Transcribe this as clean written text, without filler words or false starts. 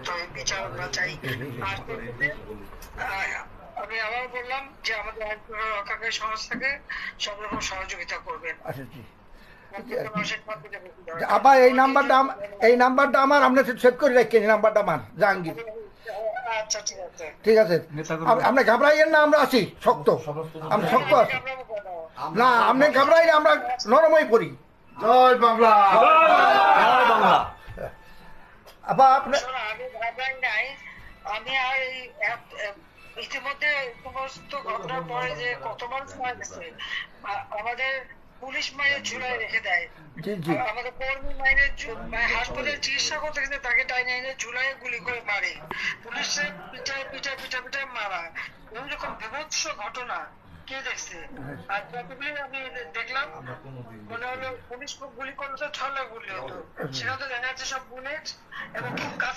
করতে হবে, বিচার আমরা চাই। আর আমি আবার বললাম যে আমাদের আইন রক্ষাকারী সংস্থাকে সব রকম সহযোগিতা করবেন। আচ্ছা জি মানুষের আবার এই নাম্বারটা আমার আপনি সেভ করে রাখেন, এই নাম্বারটা আমার জাহাঙ্গীর। আচ্ছা ঠিক আছে, ঠিক আছে, আপনি ঘাবড়াইয়েন না, আমরা আছি শক্ত, আমরা শক্ত আছি। না আপনি ঘাবড়াইলে আমরা নরমই পড়ি। জয় বাংলা, জয় বাংলা। আবার আপনি আমি ভাবলাম নাই, আমি আর ইতিমধ্যে সমস্ত ঘটনার পরে যে কত মানুষ মারা গেছে, আমাদের পুলিশ মায়ের ঝুলায় রেখে দেয়, জি জি আমাদের কর্মী মায়ের হাসপাতালে চিকিৎসা করতে গেছে তাকে টাইনে এনে ঝুলায় গুলি করে মারে, পুলিশের পিঠায় পিঠায় পিঠা পিঠা মারা, এরকম বিভৎস ঘটনা কে দেখছে? আর যতগুলি আমি দেখলাম মনে হলো পুলিশ গুলি করলে তো ছলে গুলি হতো, সেখানে তো দেখা যাচ্ছে সব বুলেট এবং খুব